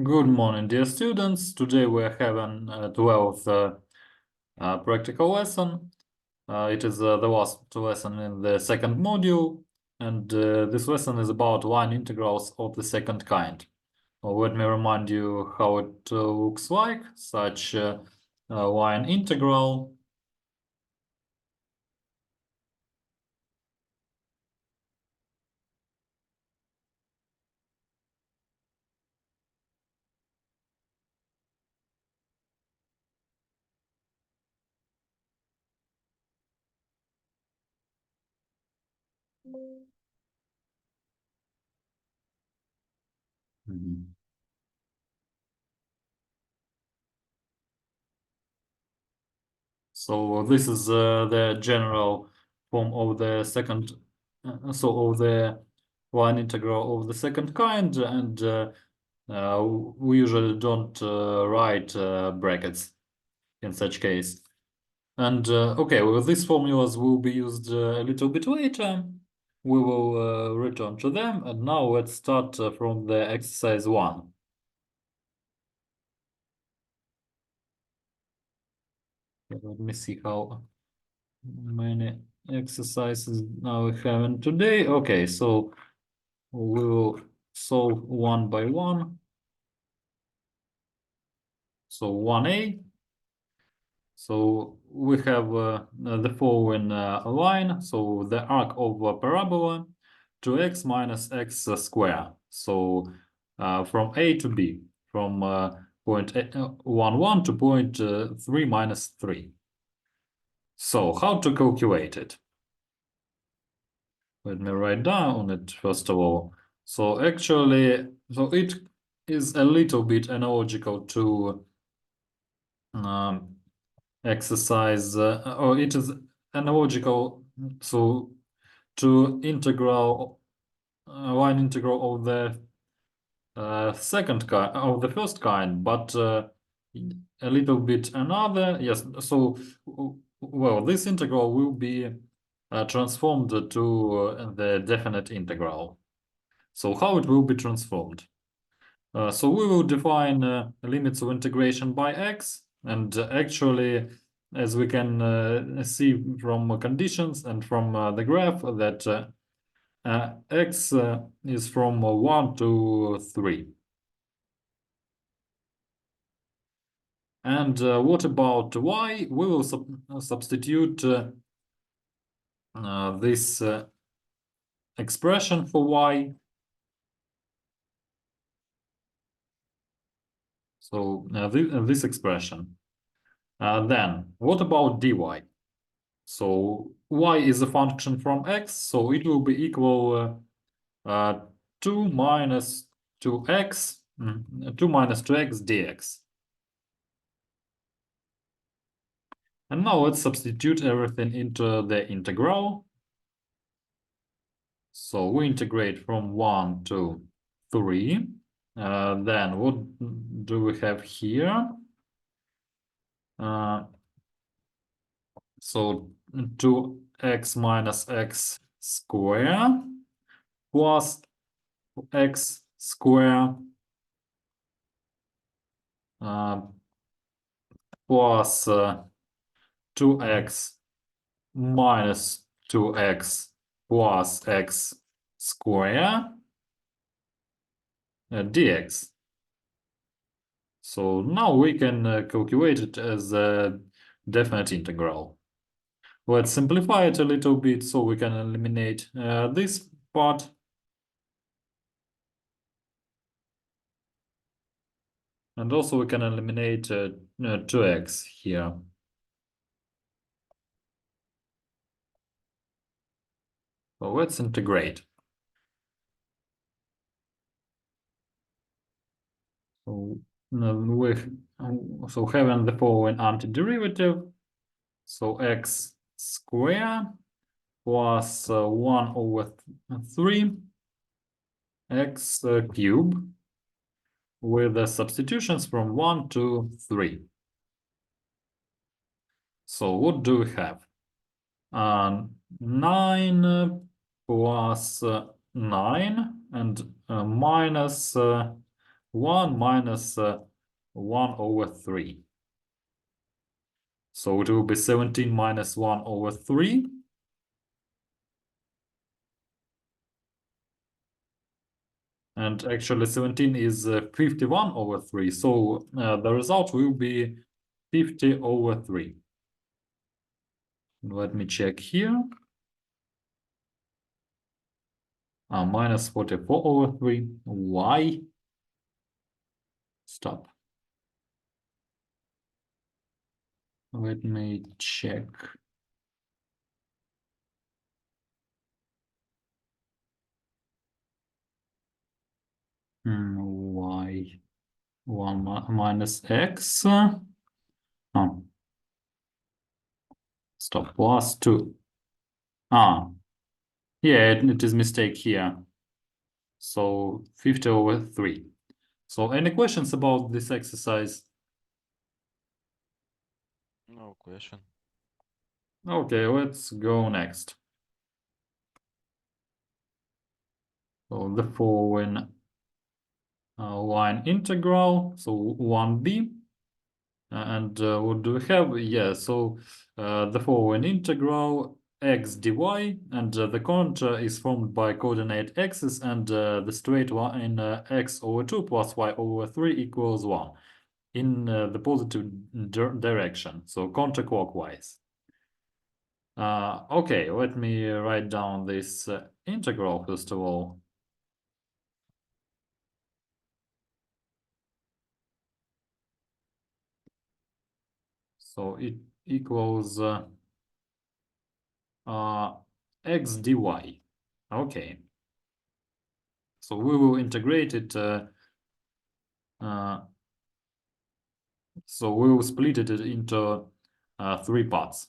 Good morning, dear students. Today we're having 12th practical lesson. It is the last lesson in the second module, and this lesson is about line integrals of the second kind. Let me remind you how it looks like. Such a line integral Mhm. So this is the general form of the second, of the line integral of the second kind, and we usually don't write brackets in such case. And okay, well, these formulas will be used a little bit later. We will return to them, and now let's start from the exercise 1. Let me see how many exercises now we have in today. Okay, so we will solve one by one. So 1a. So we have the following line. So the arc of a parabola 2x minus x square. So from A to B, from point 1, 1 to point 3 minus 3. So how to calculate it? Let me write down it first of all. So actually, so it is a little bit analogical to exercise, or it is analogical so to integral line integral of the second kind of the first kind, but a little bit another. Yes, so well, this integral will be transformed to the definite integral. So how it will be transformed? So we will define limits of integration by x, and actually, as we can see from conditions and from the graph, that x is from 1 to 3. And what about y? We will substitute this expression for y. So this expression. Then what about dy? So y is a function from x, so it will be equal 2 minus 2x, 2 minus 2x dx. And now let's substitute everything into the integral. So we integrate from 1 to 3. Then what do we have here? So 2x minus x square plus x square plus 2x minus 2x plus x square dx. So now we can calculate it as a definite integral. Let's simplify it a little bit so we can eliminate this part. And also we can eliminate 2x here. So let's integrate. So having the following antiderivative, so x square plus 1 over 3 x cube with the substitutions from 1 to 3. So what do we have? 9 plus 9 and minus 1 minus 1 over 3. So it will be 17 minus 1 over 3. And actually 17 is 51 over 3. So the result will be 50 over 3. Let me check here. Minus 44 over 3. Why? Stop. Let me check. Y 1 minus x. Oh, stop. Plus 2. Yeah, it is mistake here. So 50 over 3. So any questions about this exercise? No question. Okay, let's go next. So the following line integral, so 1b. And what do we have? Yeah, so the following integral x dy, and the contour is formed by coordinate axis, and the straight line x over 2 plus y over 3 equals 1 in the positive direction, so counterclockwise. Okay, let me write down this integral first of all. So it equals x dy. Okay. So we will integrate it. So we will split it into 3 parts.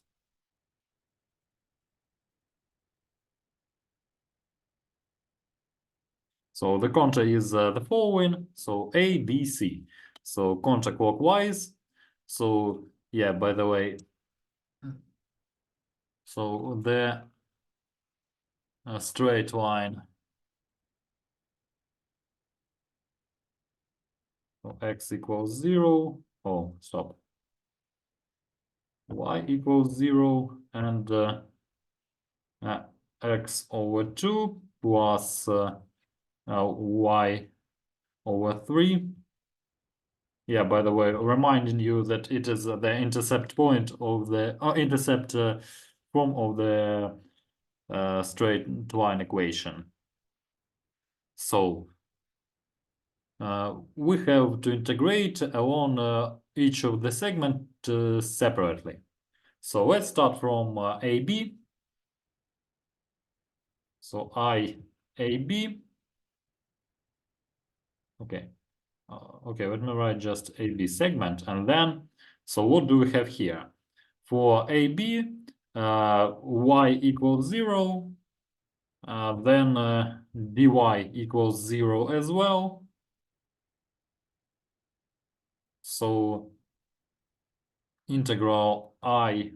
So the contour is the following. So A, B, C. So counterclockwise. So yeah, by the way, so the straight line, so x equals 0. Oh, stop. Y equals 0, and x over 2 plus y over 3. Yeah, by the way, reminding you that it is the intercept point of the intercept form of the straight line equation. So we have to integrate along each of the segment separately. So let's start from AB. So AB. Okay. Okay, let me write just AB segment, and then, so what do we have here? For AB, y equals 0, then dy equals 0 as well. So integral I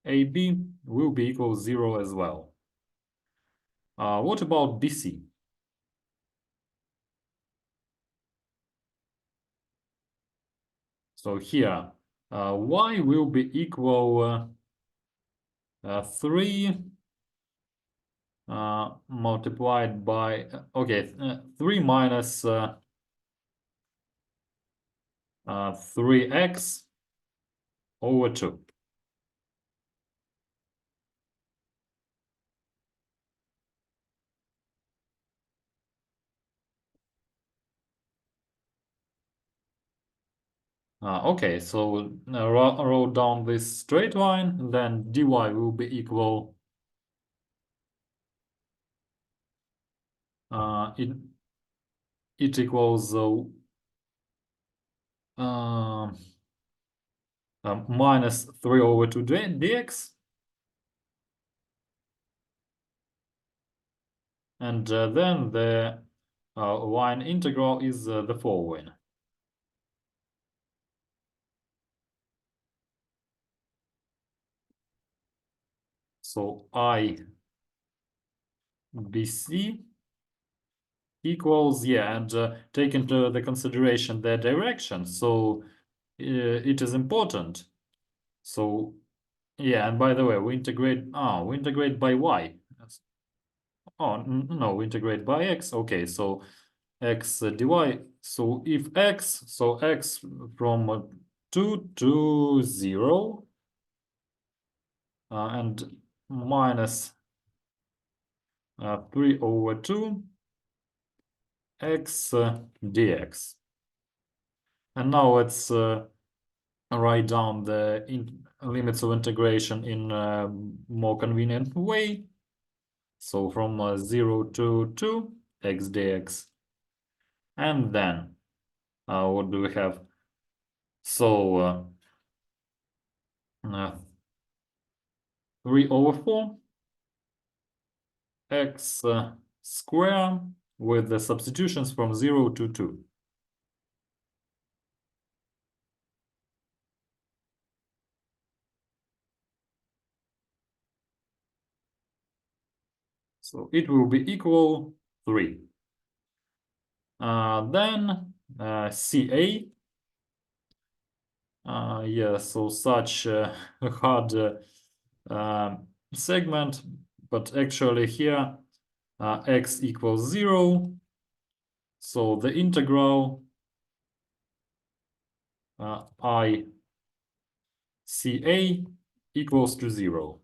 AB will be equal 0 as well. What about BC? So here, y will be equal 3 multiplied by, 3 minus 3x over 2. Okay, so wrote down this straight line, then dy will be equal it equals minus 3 over 2 dx, and then the line integral is the following. So I BC equals, yeah, and take into the consideration the direction. So it is important. So yeah, and by the way, we integrate by y. Oh no, we integrate by x. Okay, so x dy. So if x, so x from 2 to 0 and minus 3 over 2 x dx. And now let's write down the limits of integration in a more convenient way. So from 0 to 2 x dx. And then what do we have? So 3 over 4 x square with the substitutions from 0 to 2. So it will be equal 3. Then CA. Yeah, so such a hard segment, but actually here x equals 0. So the integral I CA equals to 0.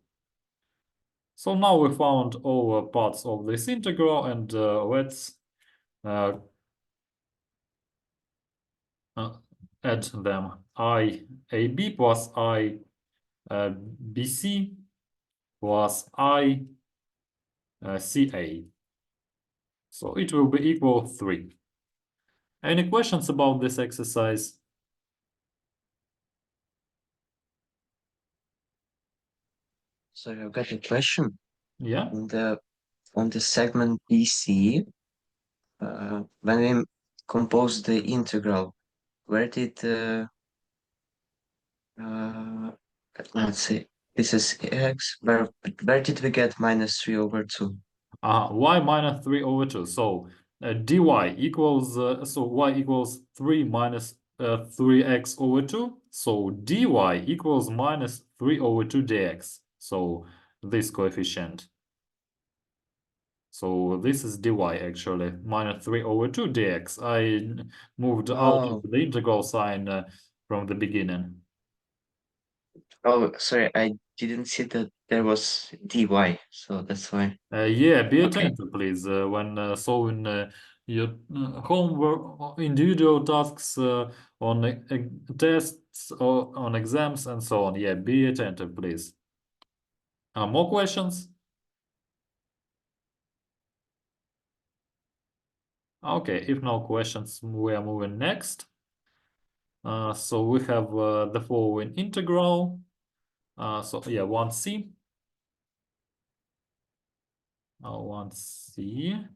So now we found all parts of this integral, and let's add them. I AB plus I BC plus I CA. So it will be equal 3. Any questions about this exercise? So I've got a question. Yeah. On the segment BC, when we compose the integral, where did uh, let's see, this is x. Where did we get minus 3 over 2? Y minus 3 over 2. So dy equals, so y equals 3 minus 3x over 2. So dy equals minus 3 over 2 dx. So this coefficient. So this is dy actually, minus 3 over 2 dx. I moved out of Oh, the integral sign from the beginning. oh, sorry, I didn't see that there was dy, so that's why. Yeah, be Okay. attentive, please, when solving your homework, individual tasks on tests or on exams and so on. Yeah, be attentive, please. More questions? Okay, if no questions, we are moving next. So we have the following integral. So yeah, 1c. 1c.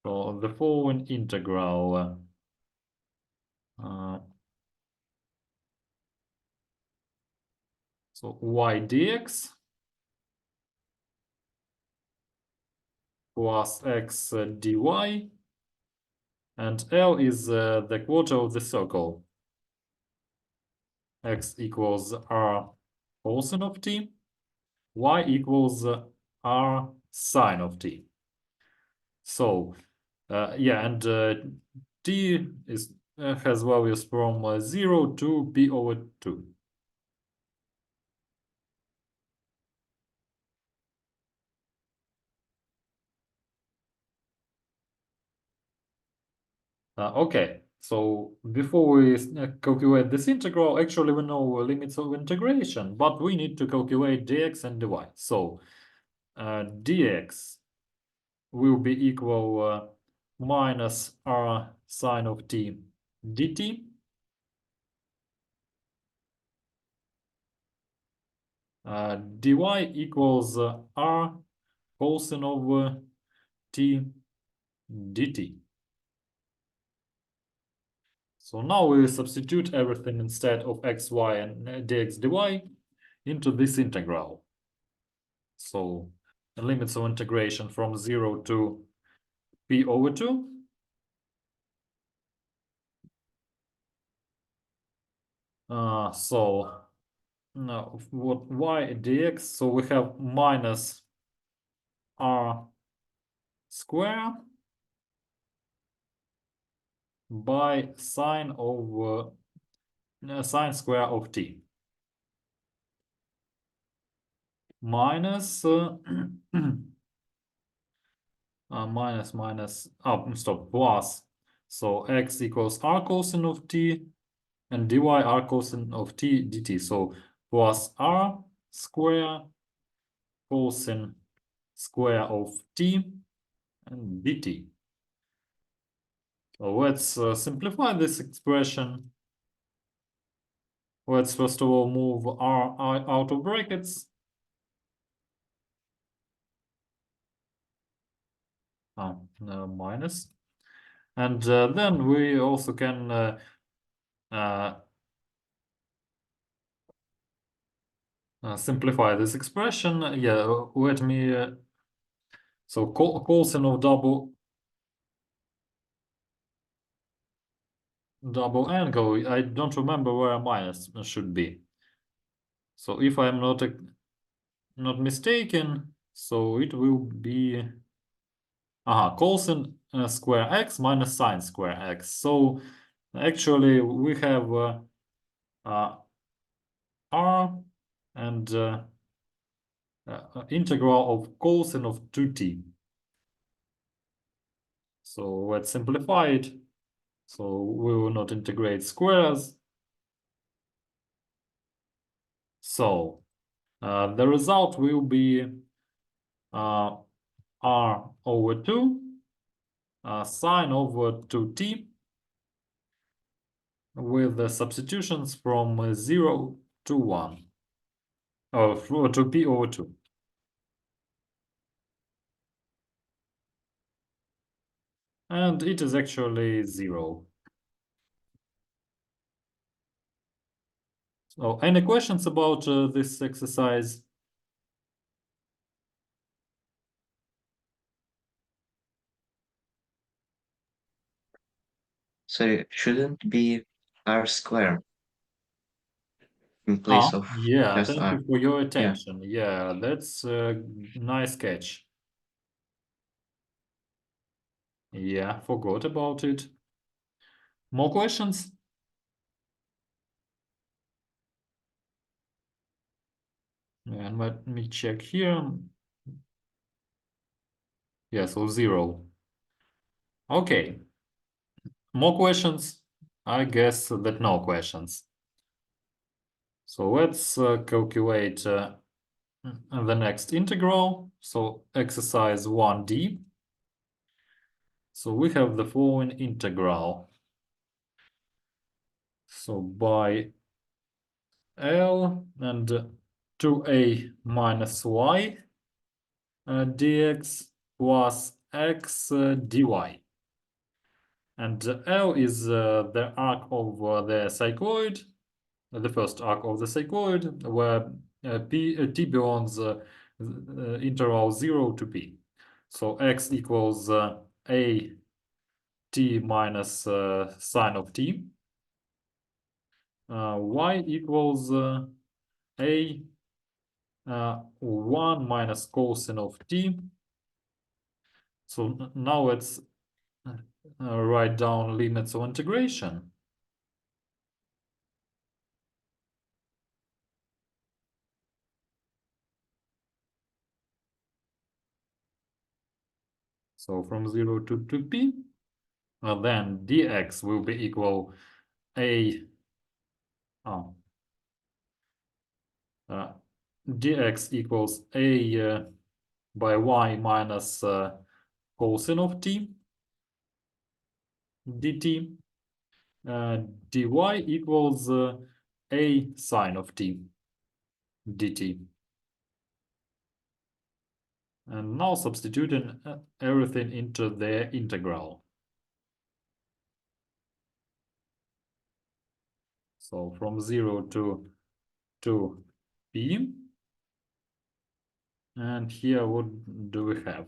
So the following integral. So y dx plus x dy, and L is the quarter of the circle. X equals r cosine of t, y equals r sine of t. So yeah, and t is has values from 0 to p over 2. Okay, so before we calculate this integral, actually we know limits of integration, but we need to calculate dx and dy. So dx will be equal minus r sine of t dt. Dy equals r cosine of t dt. So now we substitute everything instead of x, y, and dx, dy into this integral. So limits of integration from 0 to p over 2. So now what y dx, so we have minus r square by sine of sine square of t minus plus, so x equals r cosine of t and dy r cosine of t dt, so plus r square cosine square of t and dt. So let's simplify this expression. Let's first of all move r out of brackets. Minus. And then we also can simplify this expression. Yeah, let me. So cosine of double angle. I don't remember where minus should be. So if I'm not mistaken, so it will be cosine square x minus sine square x. So actually we have r and integral of cosine of 2t. So let's simplify it. So we will not integrate squares. So the result will be r over 2 sine over 2t with the substitutions from 0 to 1, or to p over 2. And it is actually 0. So any questions about this exercise? So it shouldn't be r square in place of Yeah, just thank r. you for your Yeah. attention. Yeah, that's a nice catch. Yeah, forgot about it. More questions? And let me check here. Yeah, so 0. Okay. More questions? I guess that no questions. So let's calculate the next integral. So exercise 1D. So we have the following integral. So by L and 2a minus y dx plus x dy. And L is the arc of the cycloid, the first arc of the cycloid, where t belongs interval 0 to p. So x equals a t minus sine of t. Y equals a 1 minus cosine of t. So now let's write down limits of integration. So from 0 to p, then dx will be equal a dx equals a by y minus cosine of t dt. Dy equals a sine of t dt. And now substituting everything into the integral. So from 0 to p, And here, what do we have?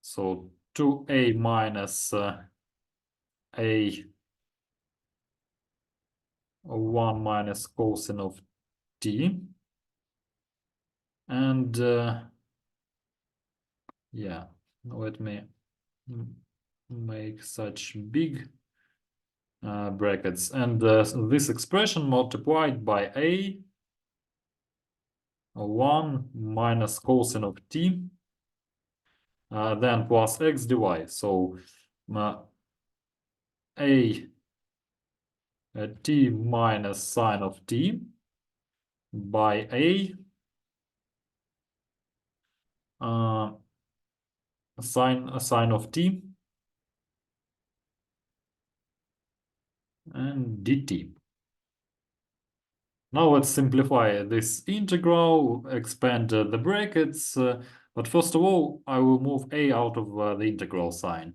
So 2a minus a 1 minus cosine of t. And yeah, let me make such big brackets. And this expression multiplied by a 1 minus cosine of t, then plus x dy. So a t minus sine of t by a sine of t and dt. Now let's simplify this integral, expand the brackets, but first of all, I will move a out of the integral sign.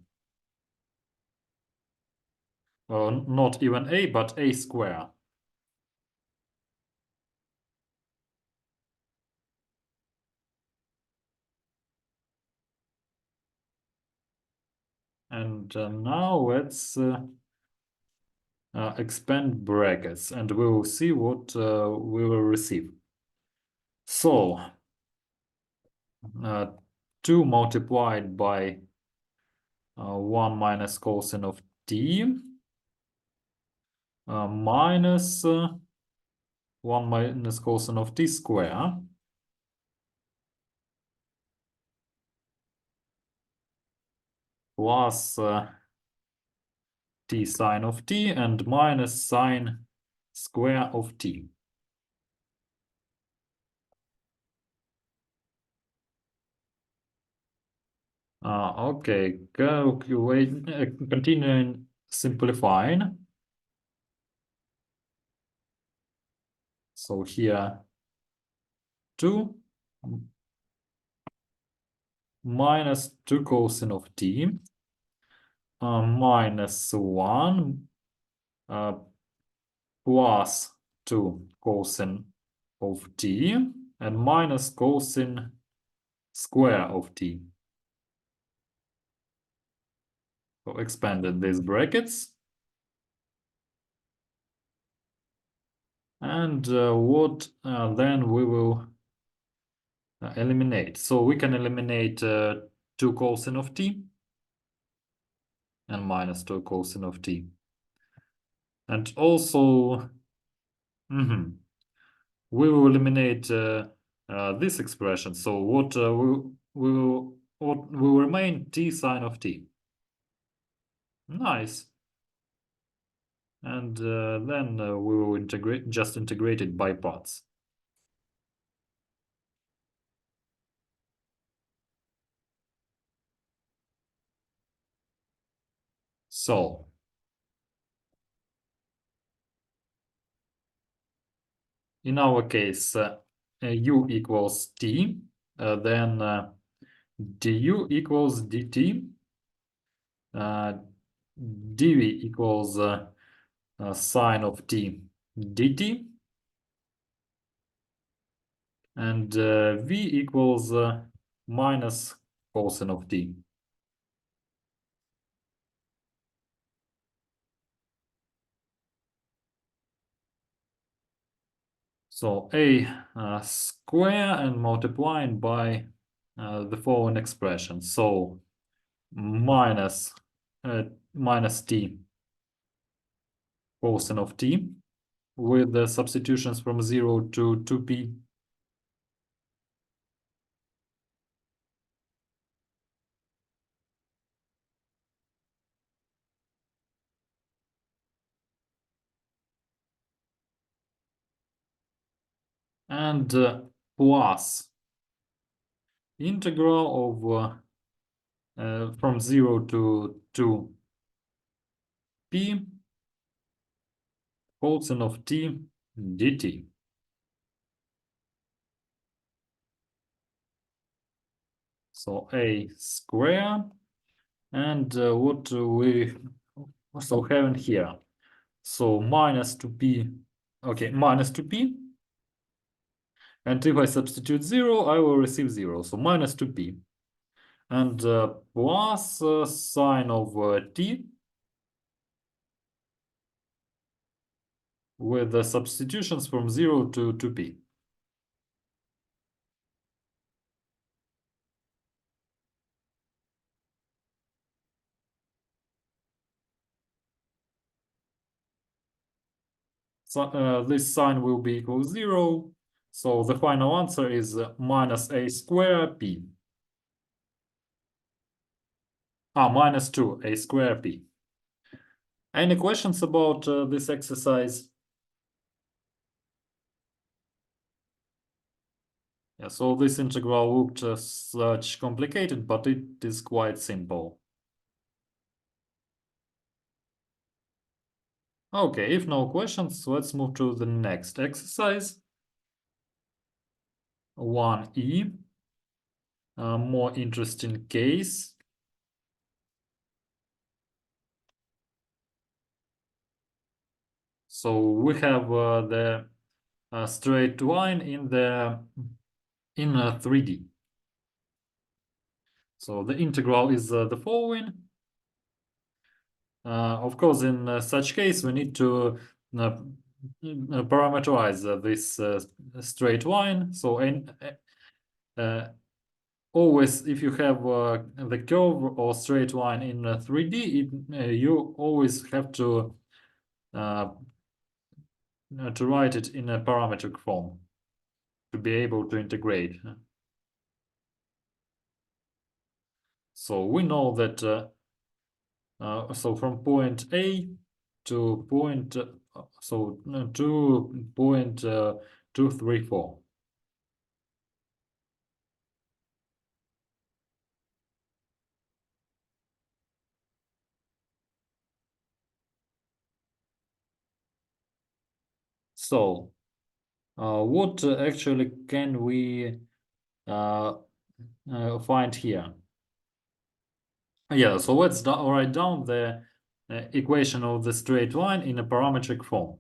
Not even a, but a square. And now let's expand brackets, and we will see what we will receive. So 2 multiplied by 1 minus cosine of t minus 1 minus cosine of t square plus t sine of t and minus sine square of t. Okay, calculate, continuing simplifying. So here 2 minus 2 cosine of t minus 1 plus 2 cosine of t and minus cosine square of t. So expanded these brackets. And what then we will eliminate. So we can eliminate 2 cosine of t and minus 2 cosine of t. And also, we will eliminate this expression. So what will remain t sine of t. Nice. And then we will integrate it by parts. So in our case, u equals t, then du equals dt, dv equals sine of t dt, and v equals minus cosine of t. So a square and multiplying by the following expression. So minus t cosine of t with the substitutions from 0 to 2p. And plus integral of from 0 to 2p cosine of t dt. So a square, and what we also have in here. So minus 2p, okay, minus 2p And if I substitute 0, I will receive 0, so minus 2p. And plus sine of t with the substitutions from 0 to 2p. So this sign will be equal 0. So the final answer is minus a square p. Minus 2 a square p. Any questions about this exercise? Yeah, so this integral looked such complicated, but it is quite simple. Okay, if no questions, let's move to the next exercise. 1e, a more interesting case. So we have the straight line in 3D. So the integral is the following. Of course, in such case, we need to parameterize this straight line. So always, if you have the curve or straight line in 3D, you always have to write it in a parametric form to be able to integrate. So we know that so from point A to point 2.234. So what actually can we find here? Yeah, so let's write down the equation of the straight line in a parametric form.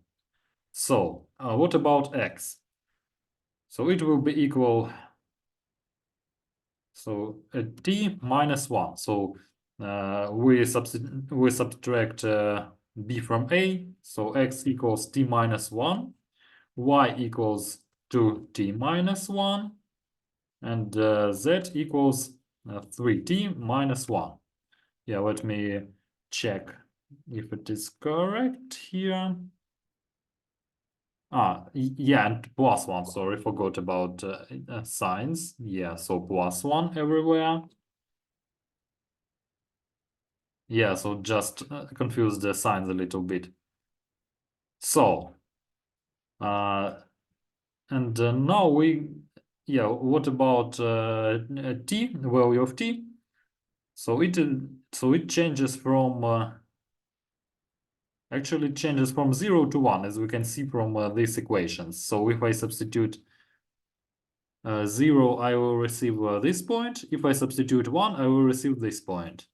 So what about x? So it will be equal, so t minus 1. So we subtract b from a, so x equals t minus 1, y equals 2t minus 1, and z equals 3t minus 1. Yeah, let me check if it is correct here. Yeah, and plus 1, sorry, forgot about signs. Yeah, so plus 1 everywhere. Yeah, so just confuse the signs a little bit. So, and now what about t, value of t? So it changes from actually changes from 0 to 1, as we can see from these equations. So if I substitute 0, I will receive this point. If I substitute 1, I will receive this point.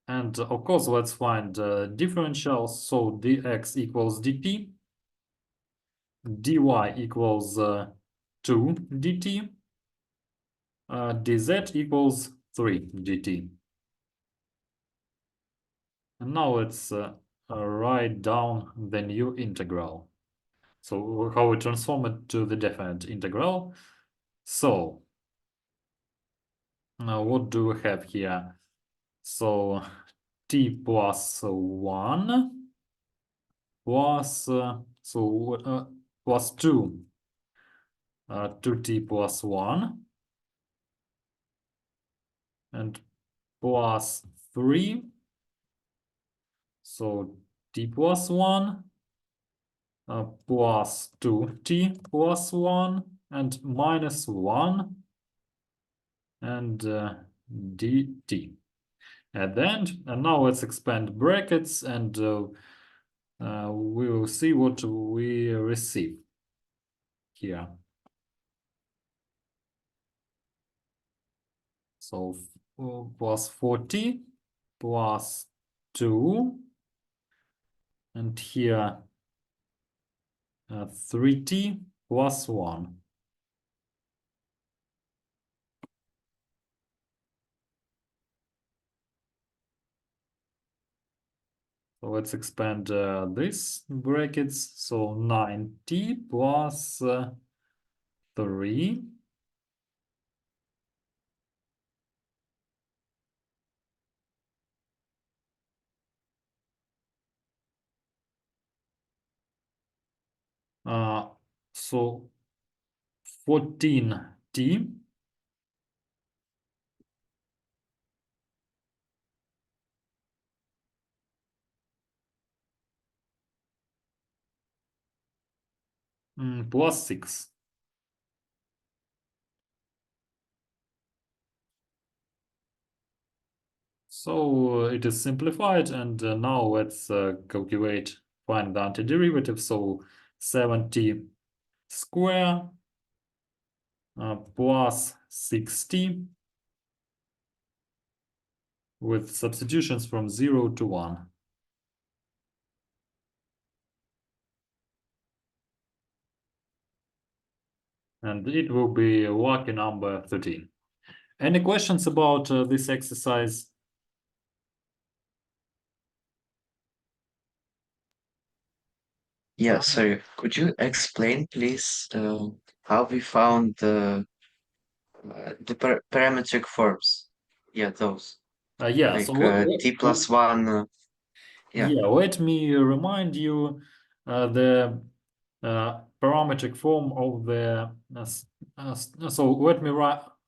And of course, let's find differentials. So dx equals dt, dy equals 2 dt, dz equals 3 dt. And now let's write down the new integral. So how we transform it to the definite integral. So now what do we have here? So t plus 1 plus plus 2 2t plus 1 and plus 3, so t plus 1 plus 2t plus 1 and minus 1 and dt at the end. And now let's expand brackets and we will see what we receive here. So plus 40 plus 2, and here 3t plus 1. So let's expand this brackets. So 9t plus 3 so 14t plus 6. So it is simplified, and now let's calculate, find the antiderivative. So 7t square plus 6t with substitutions from 0 to 1. And it will be lucky number 13. Any questions about this exercise? Yeah, so could you explain, please, how we found the parametric forms? Yeah, those. Yeah, so Like t plus 1. Yeah, yeah, let me remind you the parametric form of the so let me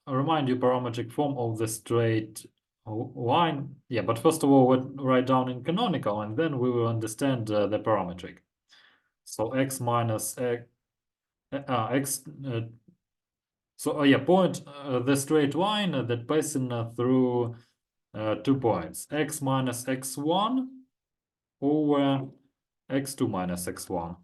remind you parametric form of the straight line. Yeah, but first of all, write down in canonical, and then we will understand the parametric. So x minus x, x so yeah, point the straight line that passing through 2 points, x minus x1 over x2 minus x1.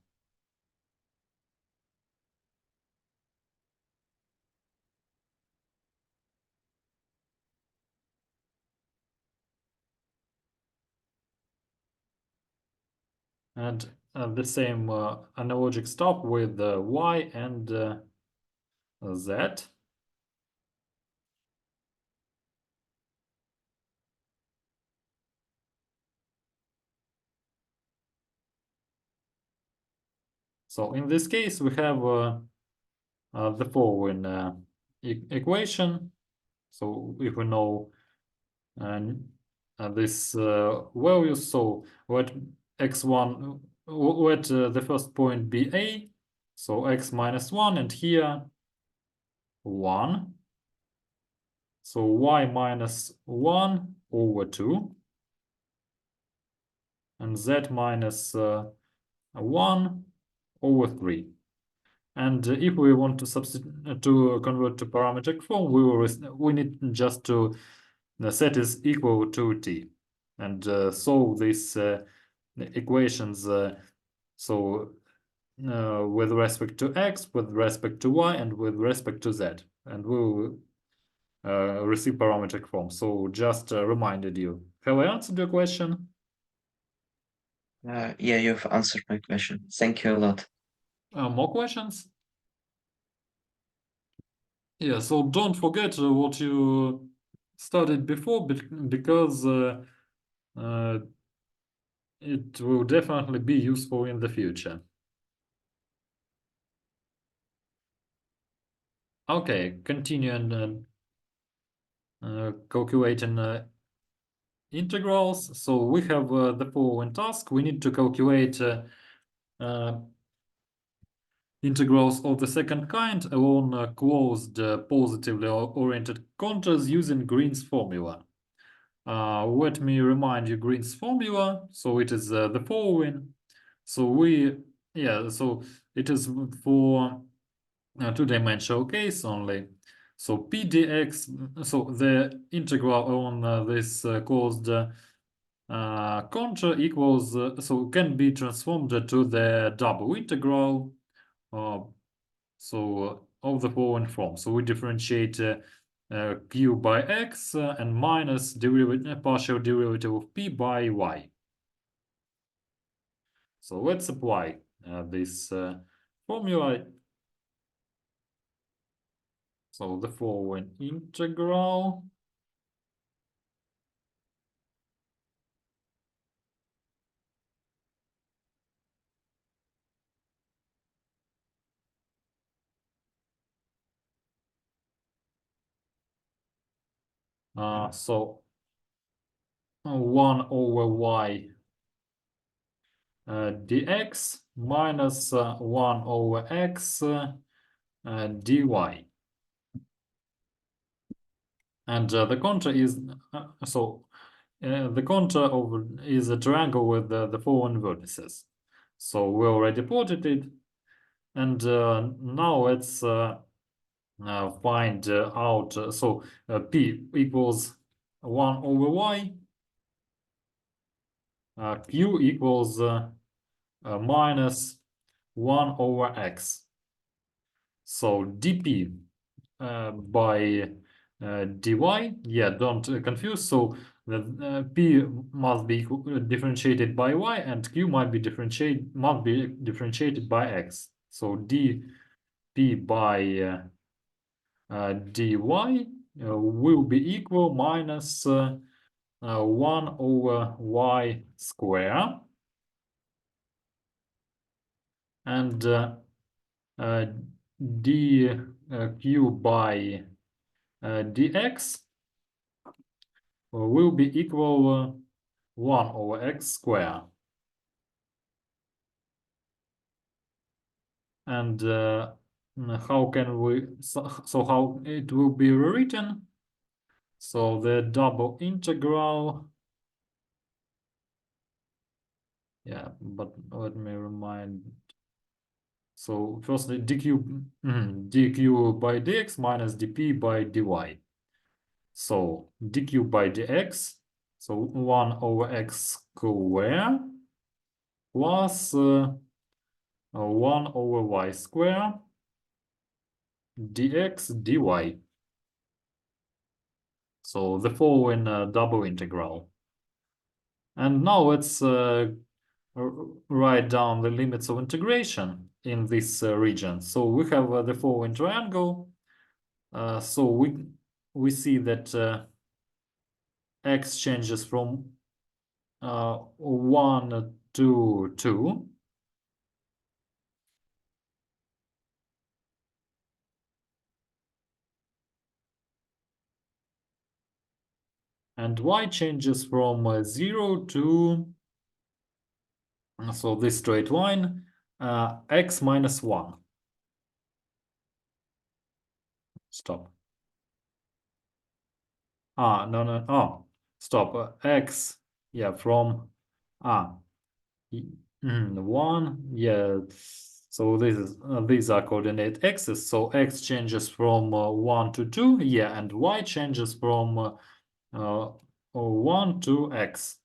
And the same analogic stuff with y and z. So in this case, we have the following equation. So if we know this value, so let x1, let the first point be a, so x minus 1, and here 1. So y minus 1 over 2, and z minus 1 over 3. And if we want to substitute to convert to parametric form, we need just to set is equal to t, and solve these equations. So with respect to x, with respect to y, and with respect to z, and we will receive parametric form. So just reminded you. Have I answered your question? yeah, you've answered my question. Thank you a lot. More questions? Yeah, so don't forget what you studied before, because uh, it will definitely be useful in the future. Okay, continue and calculating integrals. So we have the following task. We need to calculate uh, integrals of the second kind along closed positively oriented contours using Green's formula. Let me remind you Green's formula. So it is the following. So so it is for two-dimensional case only. So p dx, so the integral on this closed contour equals, so can be transformed to the double integral. So of the following form. So we differentiate q by x and minus partial derivative of p by y. So let's apply this formula. So the following integral so 1 over y dx minus 1 over x dy. And the contour is the contour of is a triangle with the following vertices. So we already plotted it, and now let's find out. So p equals 1 over y, q equals minus 1 over x. So dp by dy, yeah, don't confuse. So the p must be differentiated by y, and q must be differentiated by x. So dp by dy will be equal minus 1 over y square, and dq by dx will be equal 1 over x square. And how can we, so how it will be rewritten? So the double integral, yeah, but let me remind. So firstly, dq by dx minus dp by dy. So dq by dx, so 1 over x square plus 1 over y square dx dy. So the following double integral. And now let's write down the limits of integration in this region. So we have the following triangle. So we see that x changes from 1 to 2. And y changes from 0 to, so this straight line, x minus 1. Stop. No. Stop. X, yeah, from 1, yeah. So this is these are coordinate x's. So x changes from 1 to 2, yeah, and y changes from 1 to x.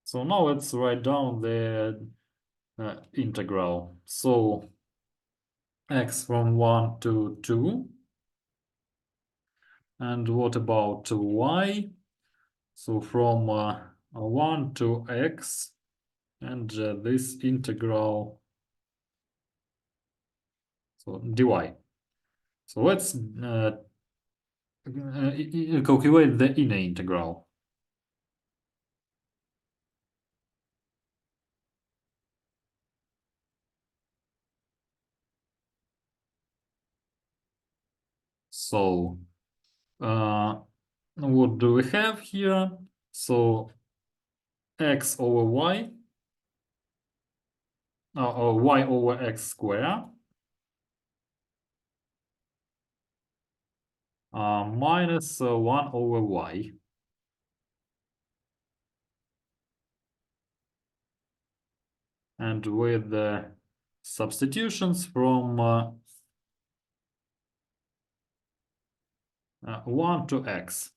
So now let's write down the integral. So x from 1 to 2. And what about y? So from 1 to x, and this integral, so dy. So let's calculate the inner integral. So what do we have here? So x over y, or y over x square, minus 1 over y. And with the substitutions from 1 to x.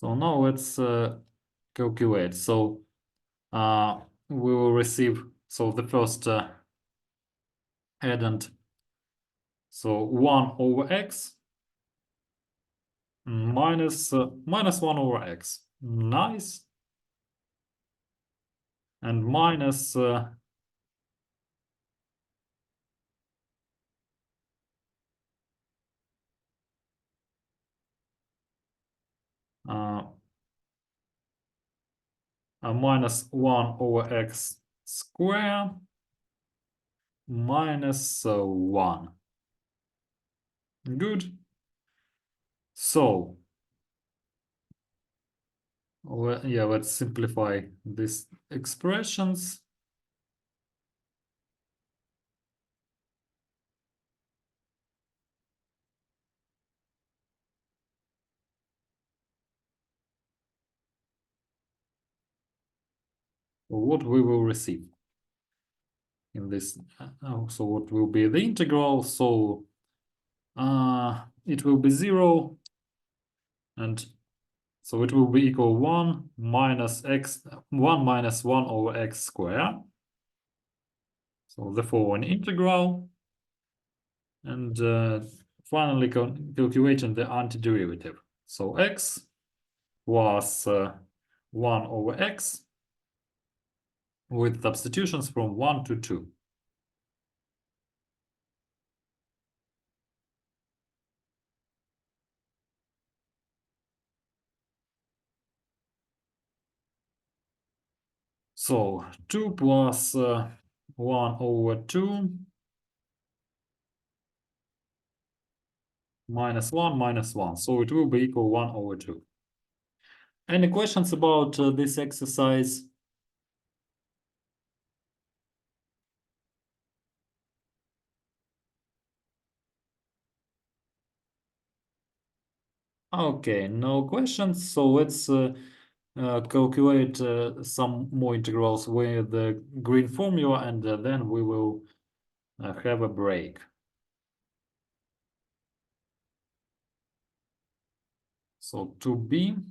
So now let's calculate. So we will receive, so the first addend, so 1 over x minus 1 over x. Nice. And minus uh, minus 1 over x square minus 1. Good. So, yeah, let's simplify these expressions. What we will receive in this, so what will be the integral? So it will be 0, and so it will be equal 1 minus 1 over x square. So the following integral, and finally calculating the antiderivative. So x was 1 over x with substitutions from 1 to 2. So 2 plus 1 over 2 minus 1 minus 1. So it will be equal 1 over 2. Any questions about this exercise? Okay, no questions. So let's calculate some more integrals with the green formula, and then we will have a break. So 2b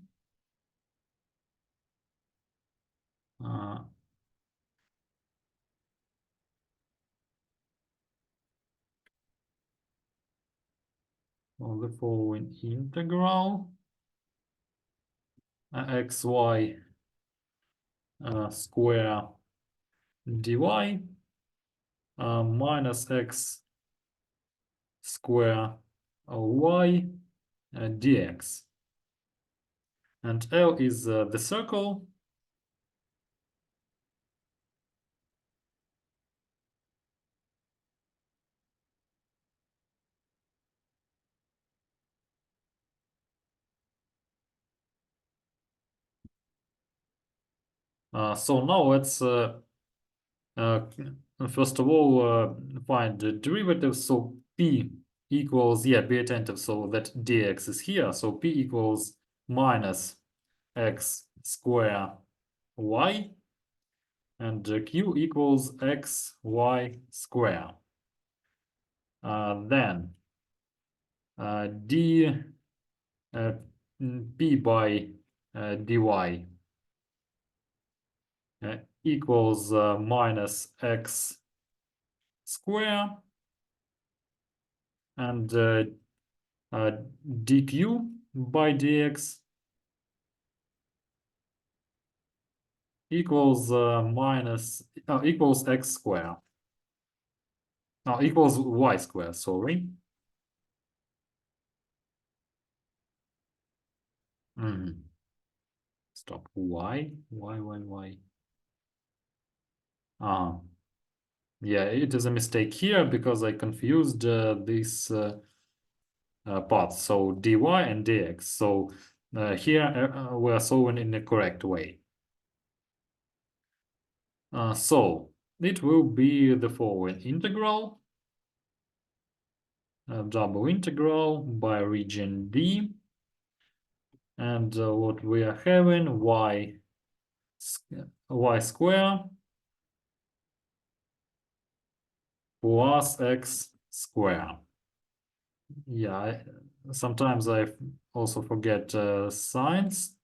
on the following integral xy square dy minus x square y dx. And L is the circle. So now let's first of all find the derivative. So p equals, yeah, be attentive, so that dx is here. So p equals minus x square y, and q equals x y square. Then d p by dy equals minus x square, and dq by dx equals equals x square. Equals y square, sorry. Stop. Why? Why? Yeah, it is a mistake here because I confused these parts. So dy and dx. So here we are solving in the correct way. So it will be the following integral, double integral by region D, and what we are having, y square plus x square. Yeah, sometimes I also forget signs.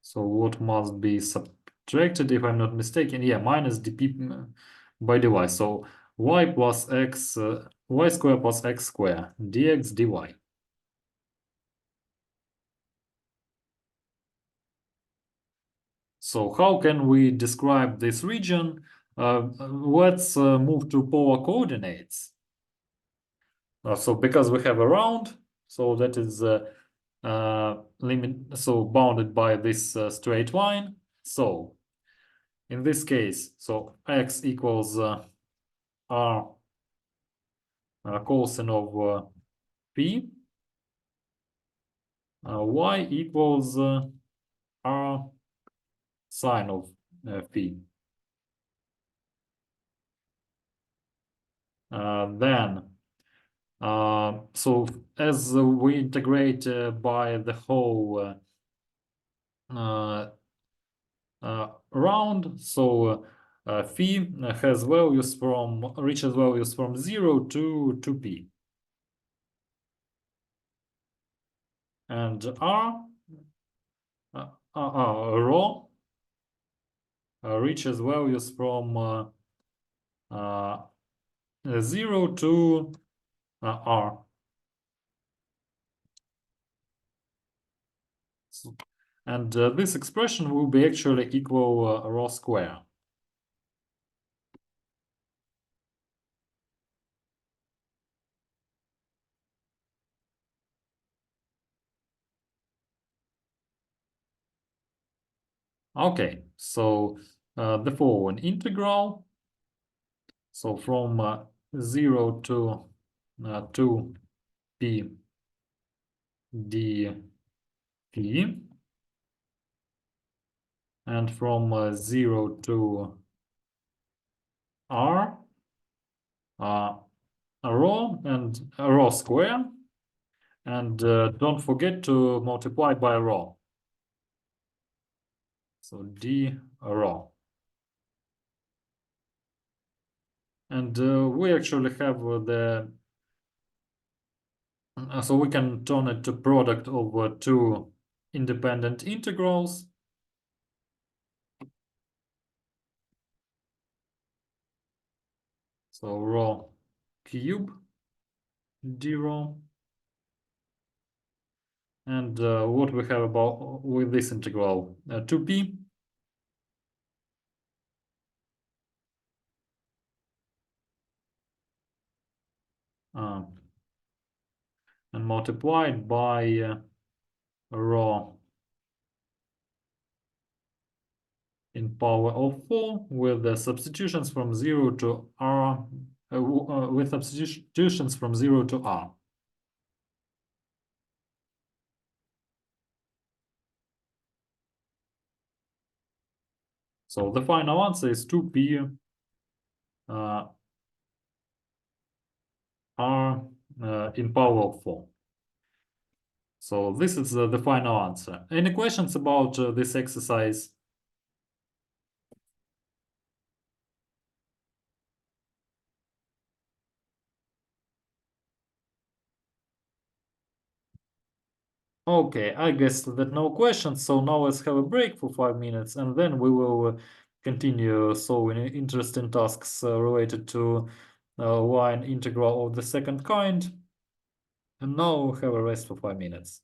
So what must be subtracted if I'm not mistaken? Yeah, minus dp by dy. So y plus x, y square plus x square, dx dy. So how can we describe this region? Let's move to polar coordinates. So because we have a round, so that is limit, so bounded by this straight line. So in this case, so x equals r cosine of p, y equals r sine of p. Then so as we integrate by the whole round, so phi has values from reaches values from 0 to 2p, and r rho reaches values from 0 to r. And this expression will be actually equal rho square. Okay, so the following integral, so from 0 to 2p dt, and from 0 to r, rho and rho square, and don't forget to multiply by rho. So d rho. And we actually have so we can turn it to product over two independent integrals. So rho cube d rho. And what we have about with this integral? 2p uh, and multiplied by rho in power of 4 with the substitutions from 0 to r, with substitutions from 0 to r. So the final answer is 2p r in power of 4. So this is the final answer. Any questions about this exercise? Okay, I guess that no questions. So now let's have a break for 5 minutes, and then we will continue solving interesting tasks related to line integral of the second kind. And now have a rest for 5 minutes.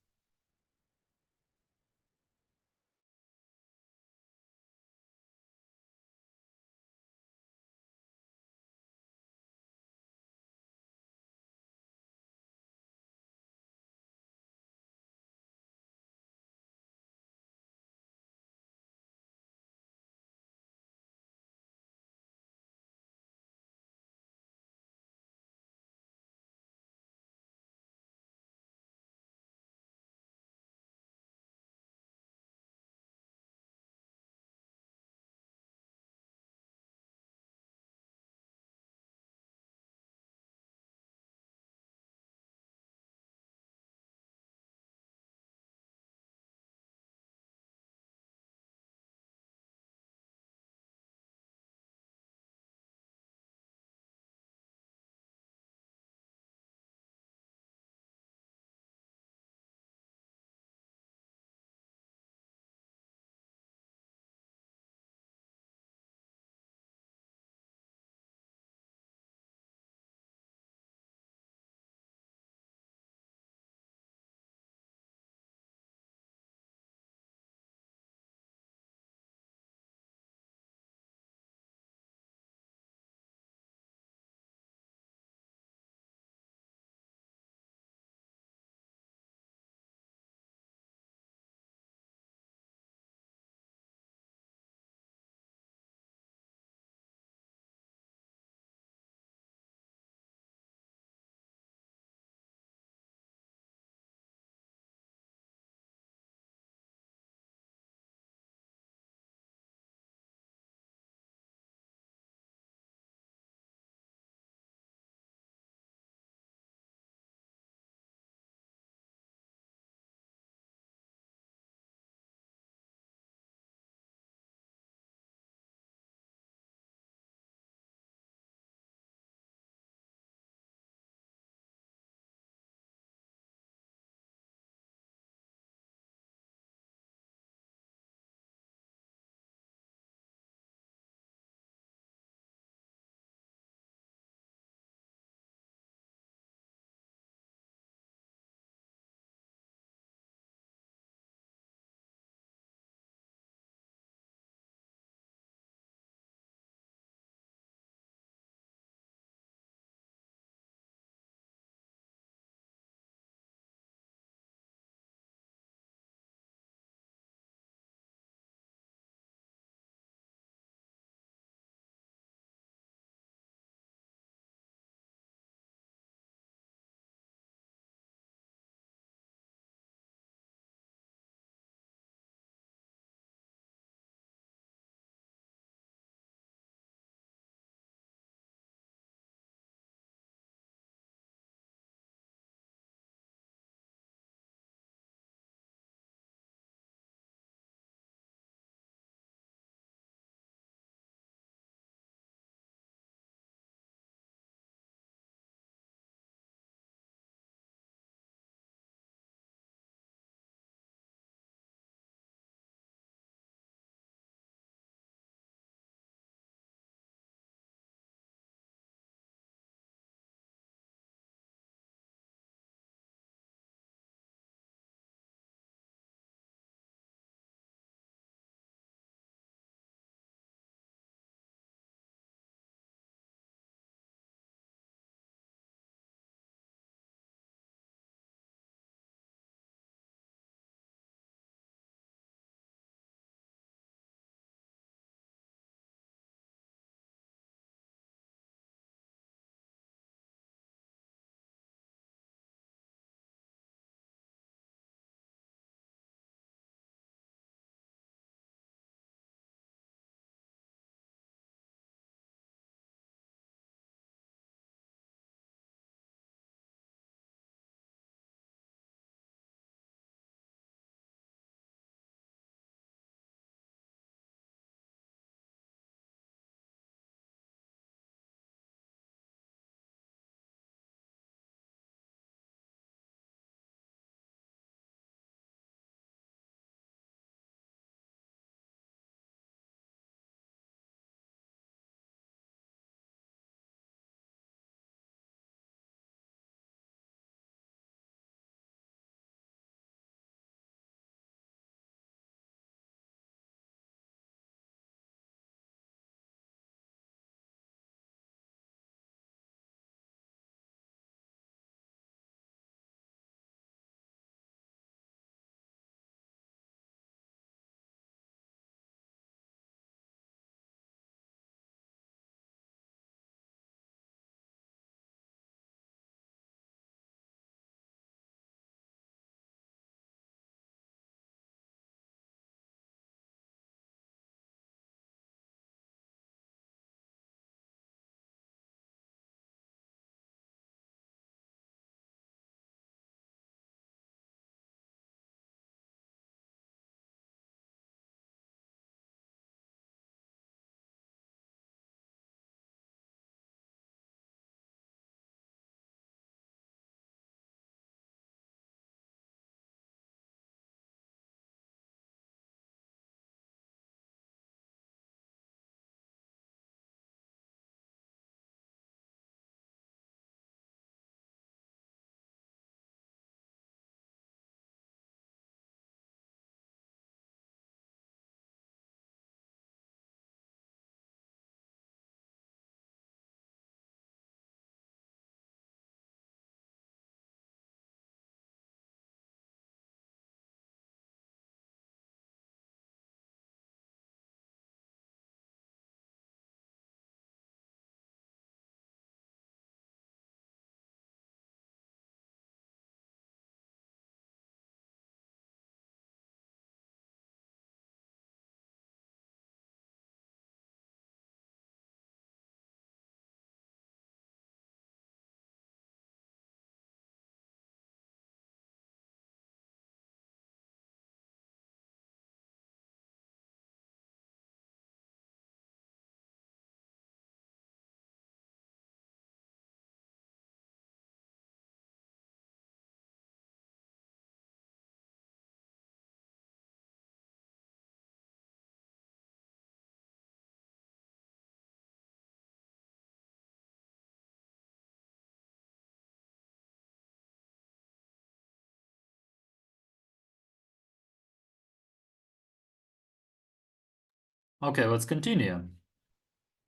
Okay, let's continue.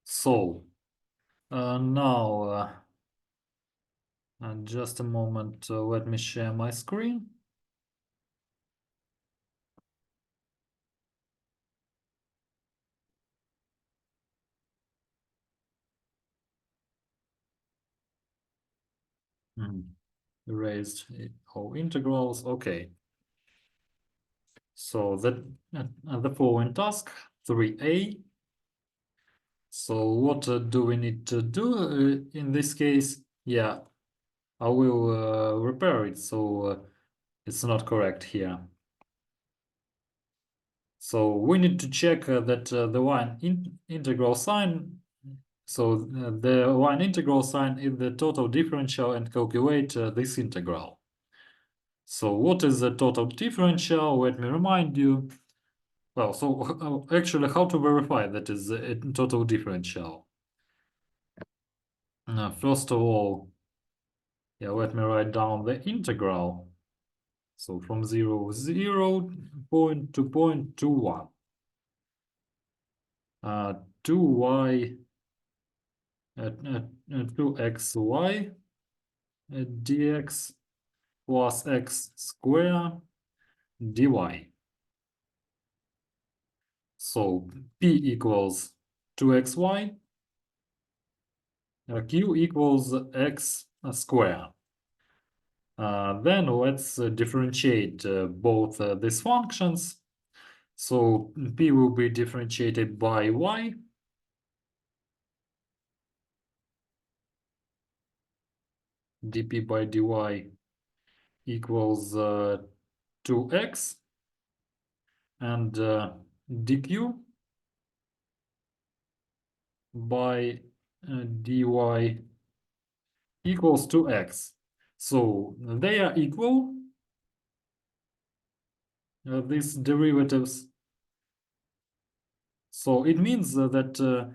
So now just a moment, let me share my screen. Erased all integrals. Okay. So that the following task 3a. So what do we need to do in this case? Yeah, I will repair it so it's not correct here. So we need to check that the line integral sign. So the line integral sign is the total differential and calculate this integral. So what is the total differential? Let me remind you. Well, so actually, how to verify that is a total differential? First of all, yeah, let me write down the integral. So from 0, 0 point to point 2, 1. 2y, 2xy dx plus x square dy. So p equals 2xy, q equals x square. Then let's differentiate both these functions. So p will be differentiated by y. dp by dy equals 2x, and dq by dy equals 2x. So they are equal, these derivatives. So it means that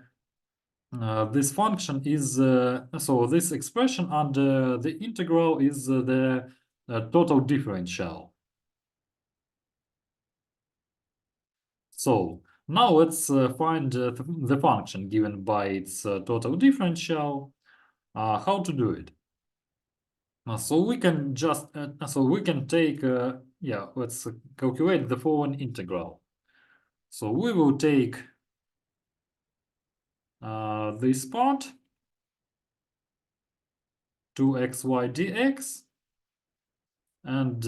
this function is, so this expression under the integral is the total differential. So now let's find the function given by its total differential. How to do it? So we can just, so we can take, yeah, let's calculate the following integral. So we will take this part, 2xy dx, and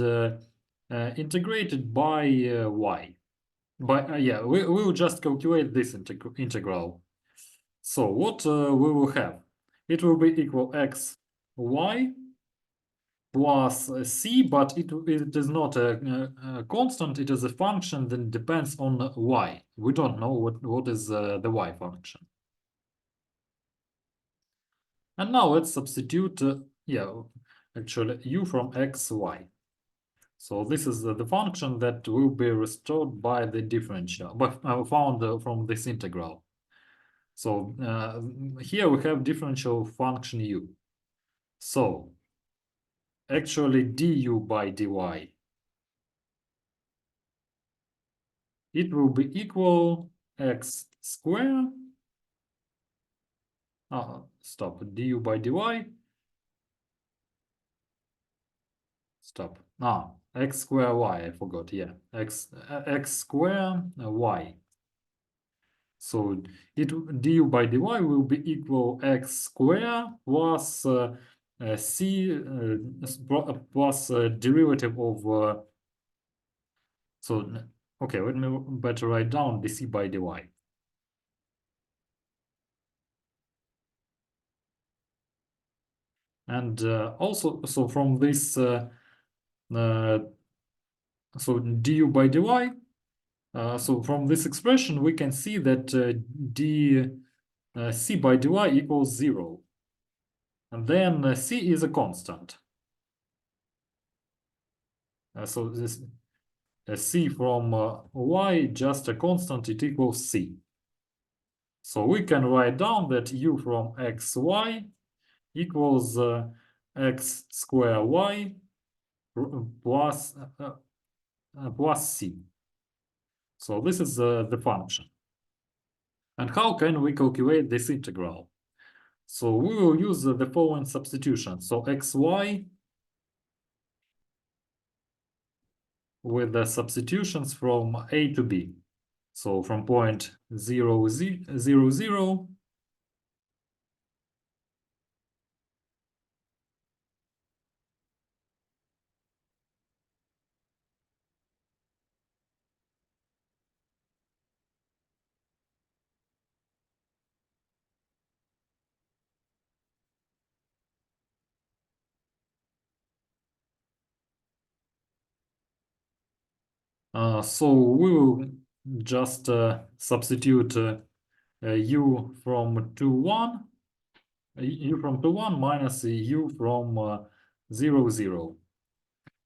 integrate it by y. Yeah, we will just calculate this integral. So what we will have? It will be equal x y plus c, but it is not a constant, it is a function that depends on y. We don't know what is the y function. And now let's substitute, yeah, actually u from x, y. So this is the function that will be restored by the differential, but found from this integral. So here we have differential function u. So actually du by dy, it will be equal x square. Stop, du by dy. Stop. X square y, I forgot, yeah. X square y. So du by dy will be equal x square plus c plus derivative of so okay, let me better write down dc by dy. And also, so from this so du by dy, so from this expression we can see that dc by dy equals 0. And then c is a constant. So this c from y, just a constant, it equals c. So we can write down that u from xy equals x square y plus plus c. So this is the function. And how can we calculate this integral? So we will use the following substitution. So xy with the substitutions from a to b. So from point 0, 0, 0, so we will just substitute u from 2, 1, u from 2, 1 minus u from 0, 0.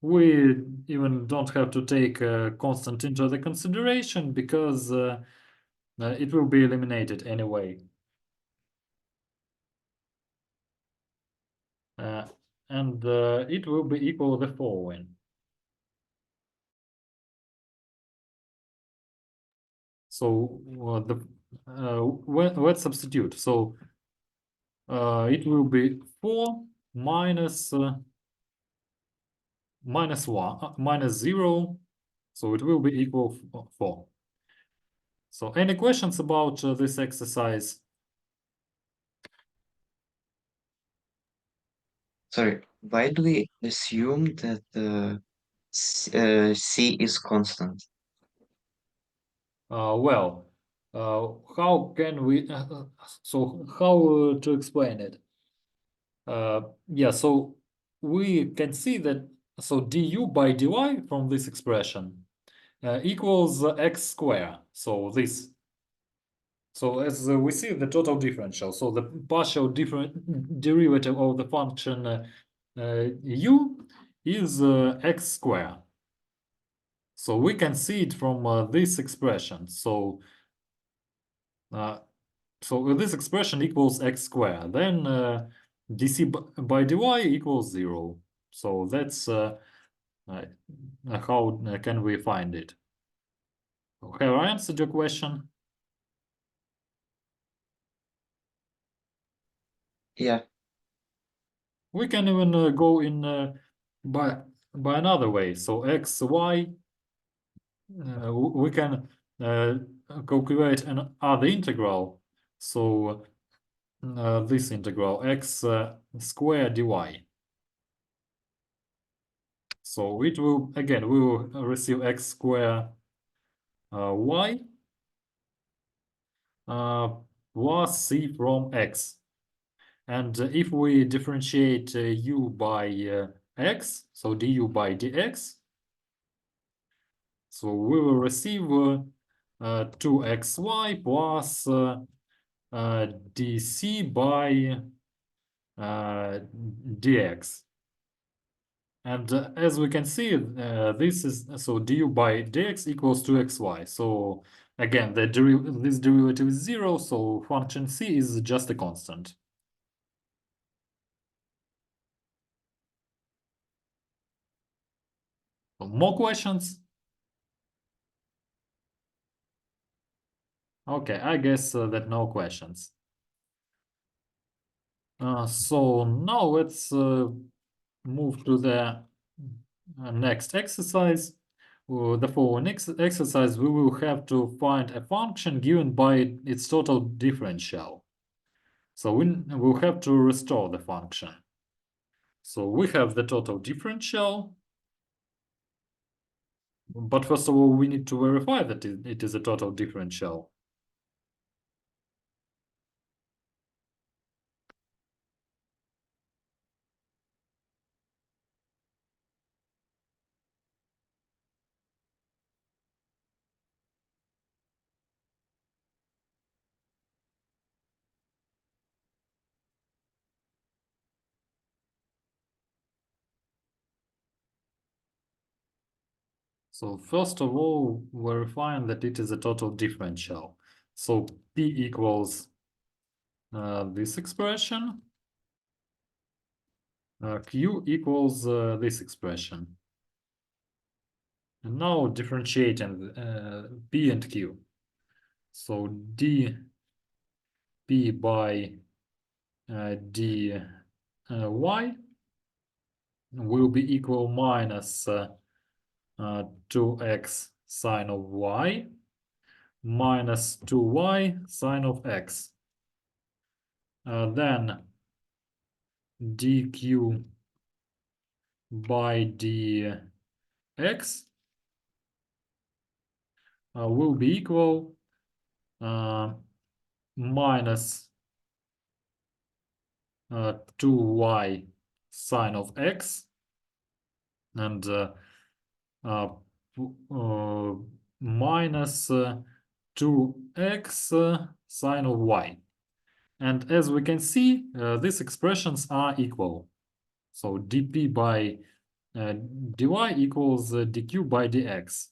We even don't have to take constant into the consideration because it will be eliminated anyway. And it will be equal to the following. So let's substitute. So it will be 4 minus minus 1 minus 0. So it will be equal 4. So any questions about this exercise? Sorry, why do we assume that the C is constant? Well, how can we, so how to explain it? Yeah, so we can see that, so du by dy from this expression equals x square. So this, so as we see the total differential, so the partial different derivative of the function u is x square. So we can see it from this expression. So this expression equals x squared. Then dc by dy equals 0. So that's how can we find it? Have I answered your question? Yeah, We can even go in by another way. So x, y, we can calculate an other integral. So this integral x square dy. So it will, again, we will receive x square y plus c from x. And if we differentiate u by x, so du by dx, so we will receive 2xy plus dc by dx. And as we can see, this is, so du by dx equals 2xy. So again, this derivative is 0, so function c is just a constant. More questions? Okay, I guess that no questions. So now let's move to the next exercise. The following exercise, we will have to find a function given by its total differential. So we'll have to restore the function. So we have the total differential, but first of all, we need to verify that it is a total differential. So first of all, verifying that it is a total differential. So P equals this expression, Q equals this expression. And now differentiating P and Q. So D dp by dy will be equal minus 2x sine of y minus 2y sine of x. Then dq by dx will be equal minus 2y sine of x and minus 2x sine of y. And as we can see, these expressions are equal. So dp by dy equals dq by dx.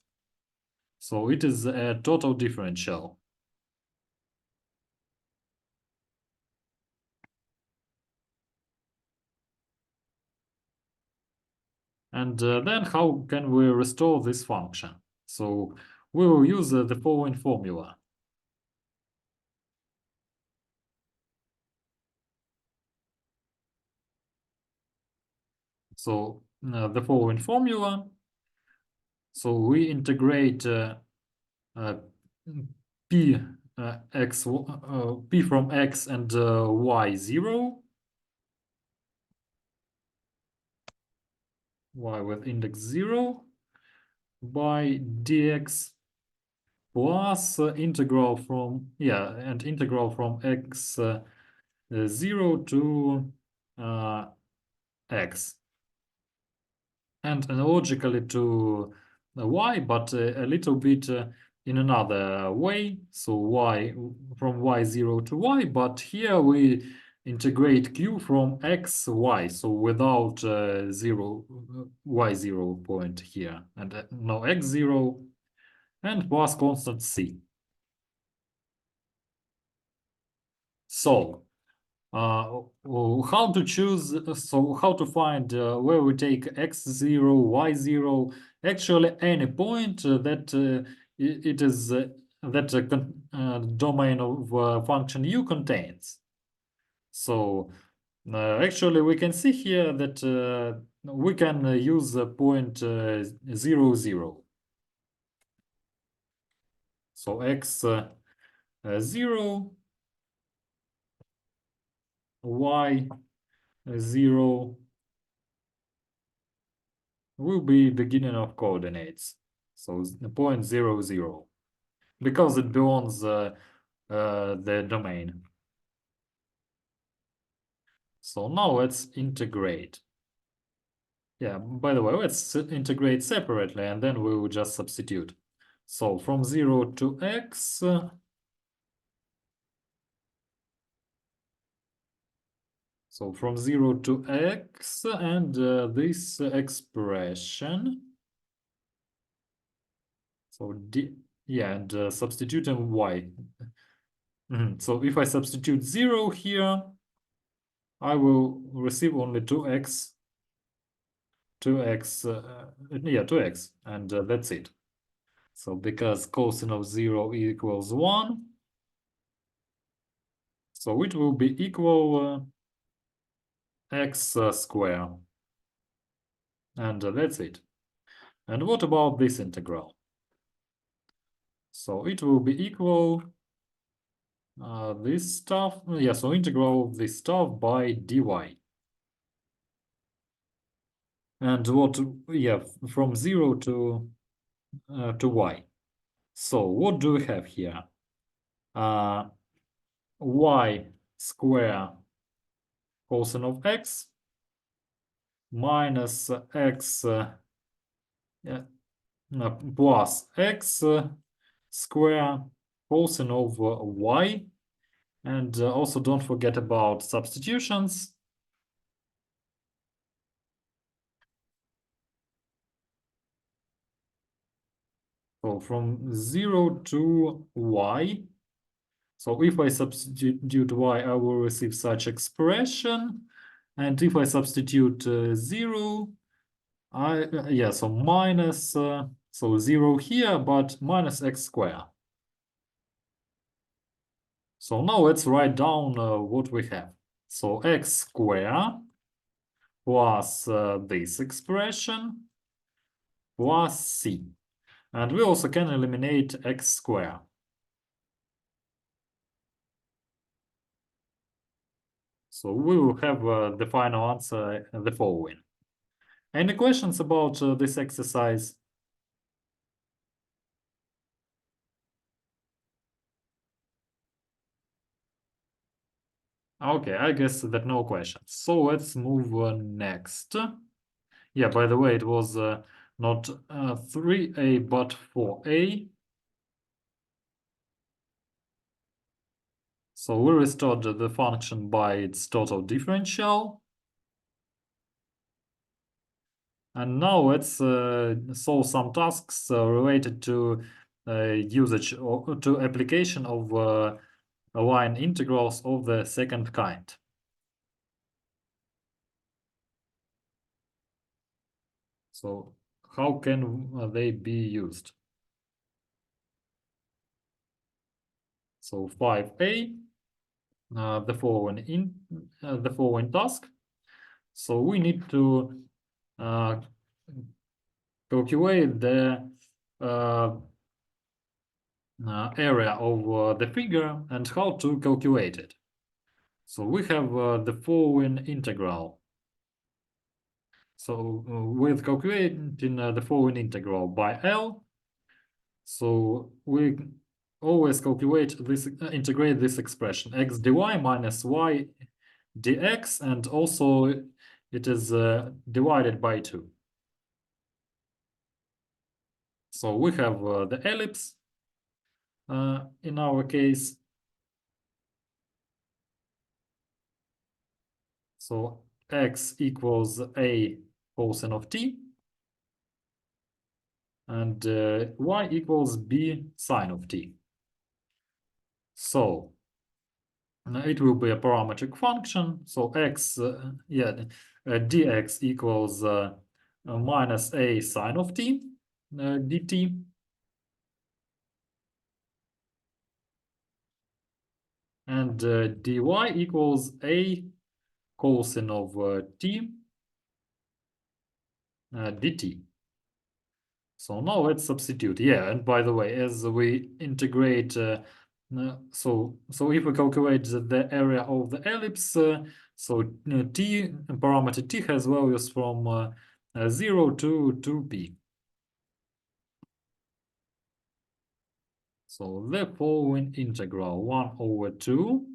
So it is a total differential. And then how can we restore this function? So we will use the following formula. So the following formula. So we integrate p p from x and y0, y with index 0, by dx plus integral from x 0 to x, and analogically to y, but a little bit in another way. So y from y0 to y, but here we integrate q from x, y, so without y0 point here, and no x0, and plus constant c. So how to choose, so how to find where we take x0, y0, actually any point that it is that domain of function u contains. So actually we can see here that we can use the point 0, 0. So x 0, y 0 will be beginning of coordinates. So the point 0, 0, because it belongs the domain. So now let's integrate. Yeah, by the way, let's integrate separately and then we will just substitute. So from 0 to x, so from 0 to x and this expression. So and substituting y. So if I substitute 0 here, I will receive only 2x, 2x, and that's it. So because cosine of 0 equals 1, so it will be equal x square, and that's it. And what about this integral? So it will be equal this stuff, so integral of this stuff by dy. And what, from 0 to y. So what do we have here? Y square cosine of x minus x plus x square cosine of y. And also don't forget about substitutions. So from 0 to y. So if I substitute y, I will receive such expression. And if I substitute 0, so minus, so 0 here, but minus x square. So now let's write down what we have. So x squared plus this expression plus c. And we also can eliminate x squared. So we will have the final answer the following. Any questions about this exercise? Okay, I guess that no questions. So let's move next. Yeah, by the way, it was not 3a but 4a. So we restored the function by its total differential. And now let's solve some tasks related to usage or to application of line integrals of the second kind. So how can they be used? So 5a, the following task. So we need to calculate the area of the figure and how to calculate it. So we have the following integral. So with calculating the following integral by L, so we always calculate this, integrate this expression x dy minus y dx, and also it is divided by 2. So we have the ellipse in our case. So x equals a cosine of t, and y equals b sine of t. So it will be a parametric function. So x, dx equals minus a sine of t dt. And dy equals a cosine of t dt. So now let's substitute. Yeah, and by the way, as we integrate, so if we calculate the area of the ellipse, so t parameter t has values from 0 to 2p. So the following integral 1 over 2.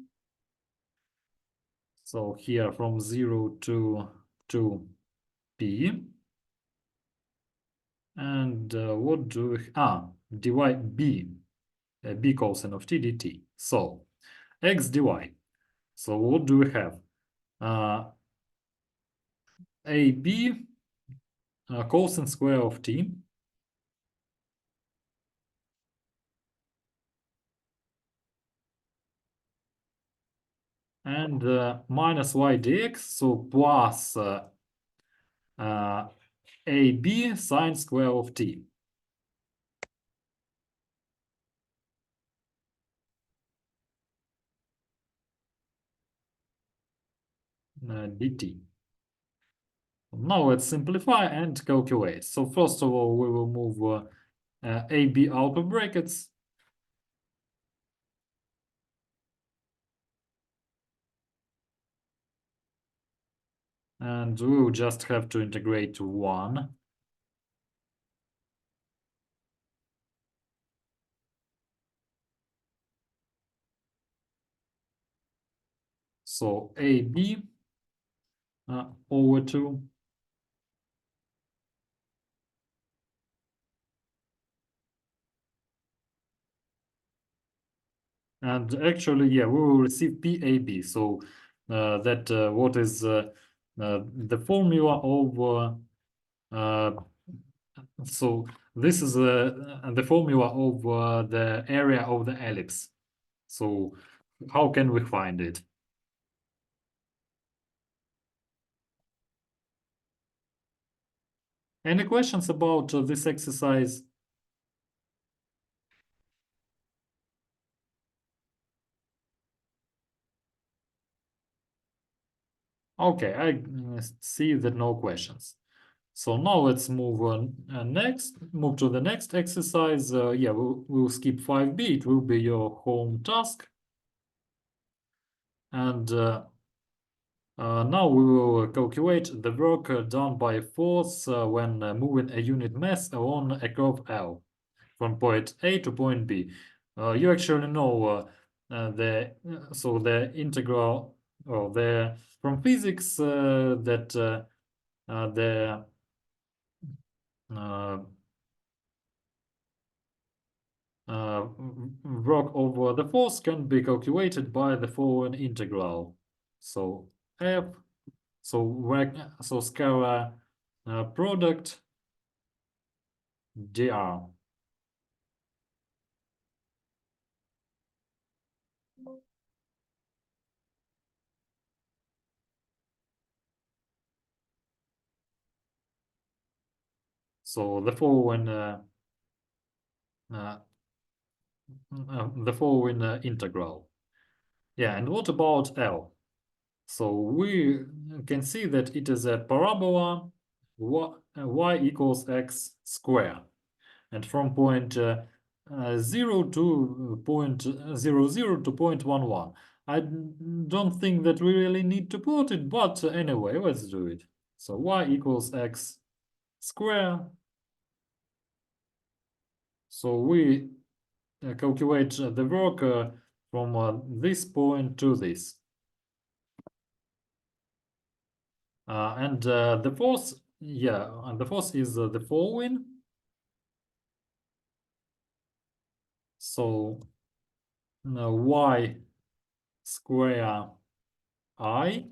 So here from 0 to 2p. And what do we, dy b, b cosine of t dt. So x dy. So what do we have? AB cosine square of t and minus y dx, so plus AB sine square of t. Dt. Now let's simplify and calculate. So first of all, we will move AB out of brackets. And we will just have to integrate to 1. So AB over 2. And actually, yeah, we will receive PAB. So that what is the formula of so this is the formula of the area of the ellipse. So how can we find it? Any questions about this exercise? Okay, I see that no questions. So now let's move on move to the next exercise. Yeah, we'll skip 5b. It will be your home task. And now we will calculate the work done by a force when moving a unit mass along a curve L from point A to point B. You actually know the integral or the from physics that the uh, work over the force can be calculated by the following integral. So F, so scalar product dr. So uh, the following integral. Yeah, and what about L? So we can see that it is a parabola y equals x square. And from point 0 to point 0, to point 1, 1. I don't think that we really need to plot it, but anyway, let's do it. So y equals x square. So we calculate the work from this point to this. And the force, yeah, and the force is the following. So y square I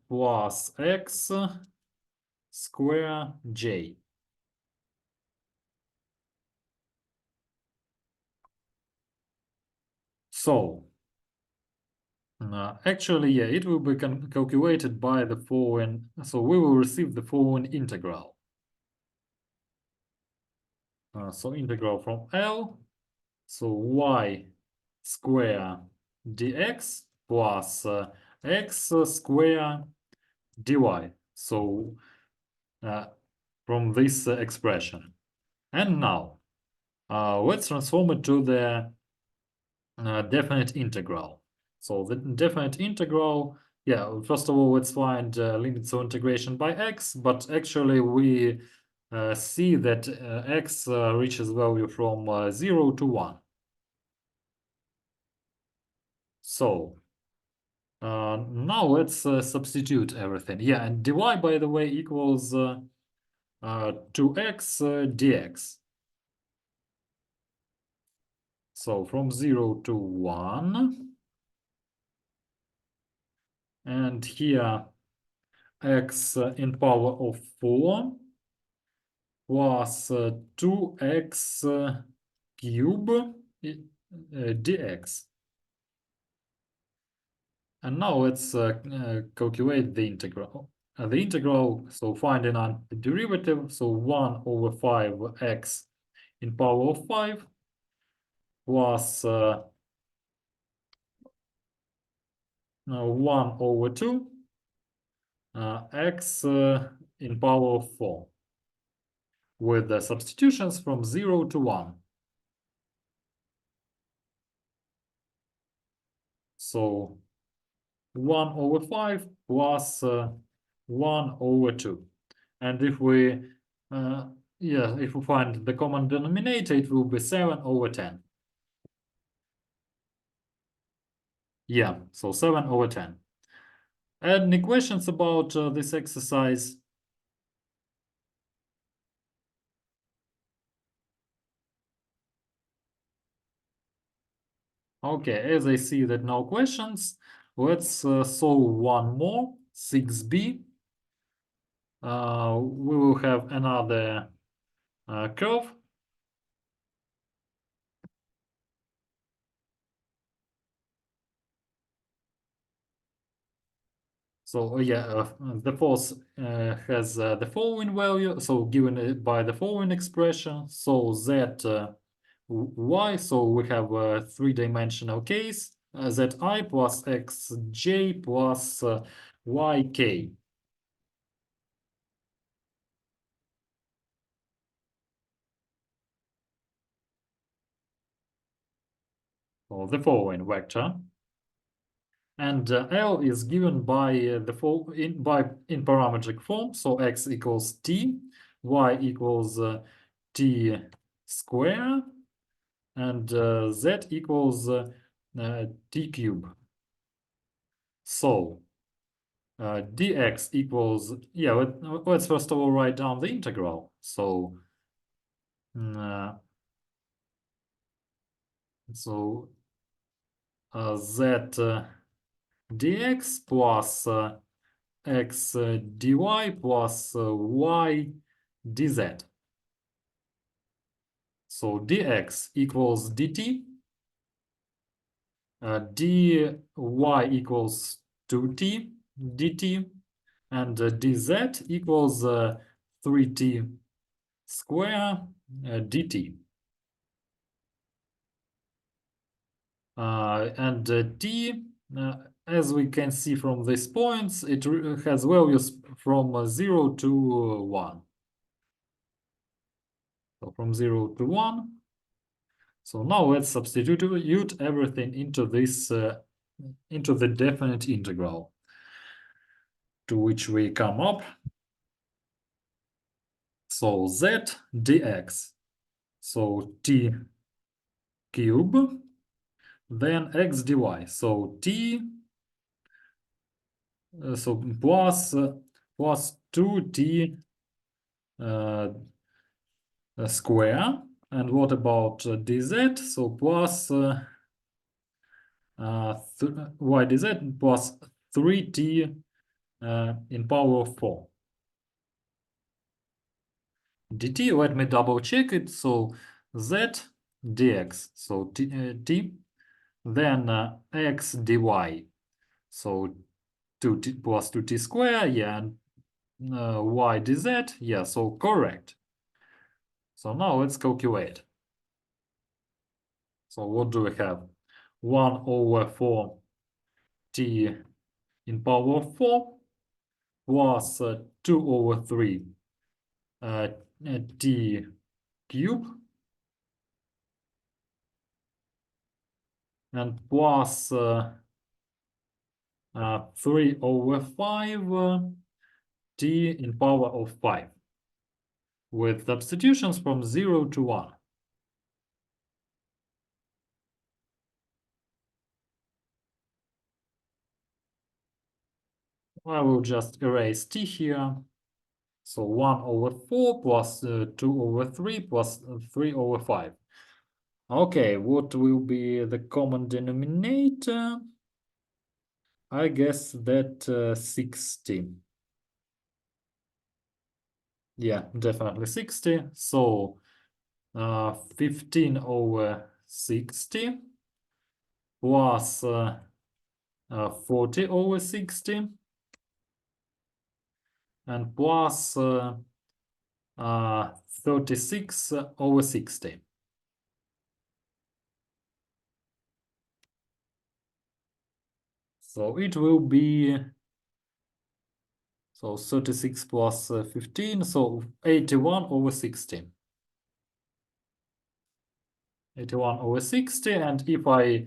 plus x square j. So actually, yeah, it will be calculated by the following. So we will receive the following integral. So integral from L, so y square dx plus x square dy. So from this expression. And now let's transform it to the definite integral. So the definite integral, yeah, first of all, let's find limits of integration by x, but actually we see that x reaches value from 0 to 1. So now let's substitute everything. Yeah, and dy, by the way, equals 2x dx. So from 0 to 1. And here x in power of 4 plus 2x cube dx. And now let's calculate the integral. So finding a derivative, so 1 over 5x in power of 5 plus 1 over 2 x in power of 4 with the substitutions from 0 to 1. So 1 over 5 plus 1 over 2. And if we if we find the common denominator, it will be 7 over 10. Yeah, so 7 over 10. Any questions about this exercise? Okay, as I see that no questions, let's solve one more, 6b. We will have another curve. So yeah, the force has the following value, so given it by the following expression, so that y, so we have a three-dimensional case, zi plus xj plus yk. Or the following vector. And L is given by in parametric form, so x equals t, y equals t square, and z equals t cube. So dx equals, yeah, let's first of all write down the integral. So z dx plus x dy plus y dz. So dx equals dt, dy equals 2t dt, and dz equals 3t square dt. And t, as we can see from these points, it has values from 0 to 1. So from 0 to 1. So now let's substitute everything into this into the definite integral, to which we come up. So z dx, so t cube, then x dy, so t, so plus 2t square. And what about dz? So plus y dz plus 3t in power of 4. dt, let me double check it. So z dx, so t, then x dy, so 2t plus 2t square, yeah, and y dz, yeah, so correct. So now let's calculate. So what do we have? 1 over 4 t in power of 4 plus 2 over 3 t cube, and plus 3 over 5 t in power of 5, with substitutions from 0 to 1. I will just erase t here. So 1 over 4 plus 2 over 3 plus 3 over 5. Okay, what will be the common denominator? I guess that 60. Yeah, definitely 60. So 15 over 60 plus 40 over 60 and plus 36 over 60. So it will be, so 36 plus 15, so 81 over 60. 81 over 60, and if I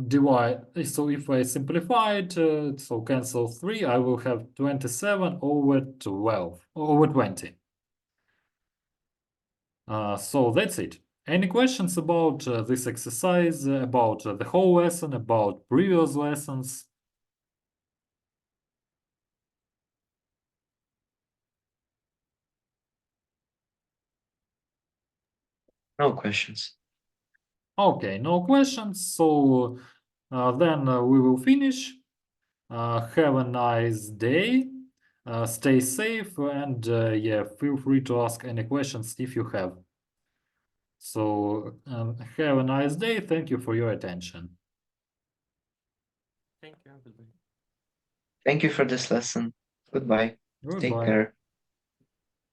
divide, so if I simplify it, so cancel 3, I will have 27 over 12, over 20. So that's it. Any questions about this exercise, about the whole lesson, about previous lessons? No questions. Okay, no questions. So then we will finish. Have a nice day. Stay safe, and yeah, feel free to ask any questions if you have. So have a nice day. Thank you for your attention. Thank you. Goodbye. Thank you for this lesson. Goodbye. Take Goodbye. care.